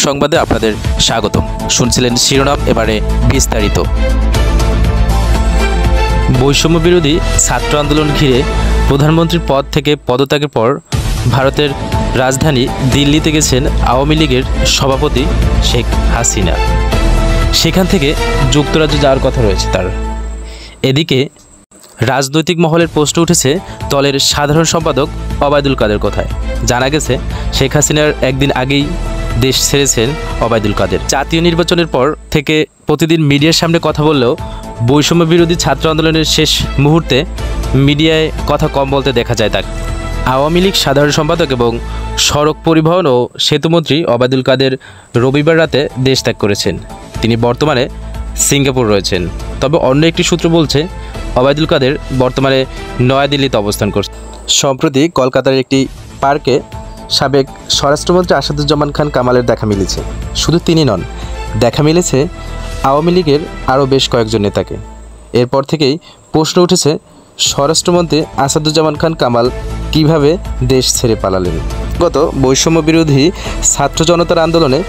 সংবাদে আপনাদের স্বাগতম। শুনছিলেন শিরোনাম, এবারে বিস্তারিত। বৈষম্য বিরোধী ছাত্র আন্দোলন ঘিরে প্রধানমন্ত্রীর পদ থেকে পদত্যাগের পর ভারতের রাজধানী দিল্লিতে গেছেন আওয়ামী লীগের সভাপতি শেখ হাসিনা। সেখান থেকে যুক্তরাজ্য যাওয়ার কথা রয়েছে তার। এদিকে রাজনৈতিক মহলের প্রশ্ন উঠেছে দলের সাধারণ সম্পাদক ওবায়দুল কাদের কথায়। জানা গেছে শেখ হাসিনার একদিন আগেই দেশ ছেড়েছেন ওবায়দুল কাদের। জাতীয় নির্বাচনের পর থেকে প্রতিদিন মিডিয়ার সামনে কথা বললেও বৈষম্য বিরোধী ছাত্র আন্দোলনের শেষ মুহূর্তে মিডিয়ায় কথা কম বলতে দেখা যায় তাকে। আওয়ামী লীগ সাধারণ সম্পাদক এবং সড়ক পরিবহন ও সেতুমন্ত্রী ওবায়দুল কাদের রবিবার রাতে দেশ ত্যাগ করেছেন। তিনি বর্তমানে সিঙ্গাপুর রয়েছেন। তবে অন্য একটি সূত্র বলছে ওবায়দুল কাদের বর্তমানে নয়াদিল্লিতে অবস্থান করছেন। সম্প্রতি কলকাতার একটি পার্কে সাবেক স্বরাষ্ট্রমন্ত্রী আসাদুজ্জামান খান কামালের দেখা মিলেছে। শুধু তিনি নন, দেখা মিলেছে আওয়ামী লীগের আরও বেশ কয়েকজন নেতাকে। এরপর থেকেই প্রশ্ন উঠেছে স্বরাষ্ট্রমন্ত্রী আসাদুজ্জামান খান কামাল কিভাবে দেশ ছেড়ে পালালেন। গত বৈষম্য বিরোধী ছাত্র জনতার আন্দোলনে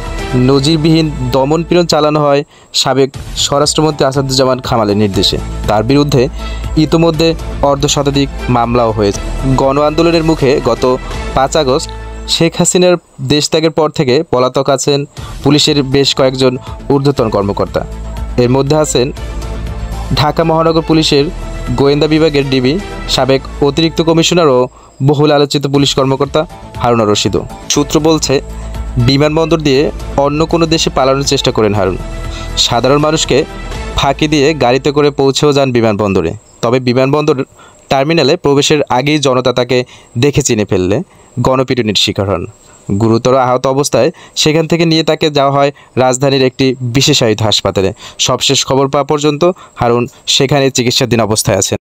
নজিরবিহীন দমনপীড়ন চালানো হয় সাবেক স্বরাষ্ট্রমন্ত্রী আসাদুজ্জামান কামালের নির্দেশে। তার বিরুদ্ধে ইতোমধ্যে অর্ধশতাধিক মামলাও হয়েছে। গণ আন্দোলনের মুখে গত 5 আগস্ট শেখ হাসিনার দেশত্যাগের পর থেকে পলাতক আছেন পুলিশের বেশ কয়েকজন ঊর্ধ্বতন কর্মকর্তা। এর মধ্যে আছেন ঢাকা মহানগর পুলিশের গোয়েন্দা বিভাগের ডিবি, সাবেক অতিরিক্ত কমিশনার ও বহুল আলোচিত পুলিশ কর্মকর্তা হারুন রশিদও। সূত্র বলছে বিমানবন্দর দিয়ে অন্য কোনো দেশে পালানোর চেষ্টা করেন হারুন। সাধারণ মানুষকে ফাঁকি দিয়ে গাড়িতে করে পৌঁছেও যান বিমানবন্দরে। তবে বিমানবন্দর টার্মিনালে প্রবেশের আগেই জনতা তাকে দেখে চিনে ফেললে গণপিটুনির শিকার হন। গুরুতর আহত অবস্থায় সেখান থেকে নিয়ে তাকে যাওয়া হয় রাজধানীর একটি বিশেষায়িত হাসপাতালে। সবশেষ খবর পাওয়া পর্যন্ত হারুন সেখানে চিকিৎসাধীন অবস্থায় আছেন।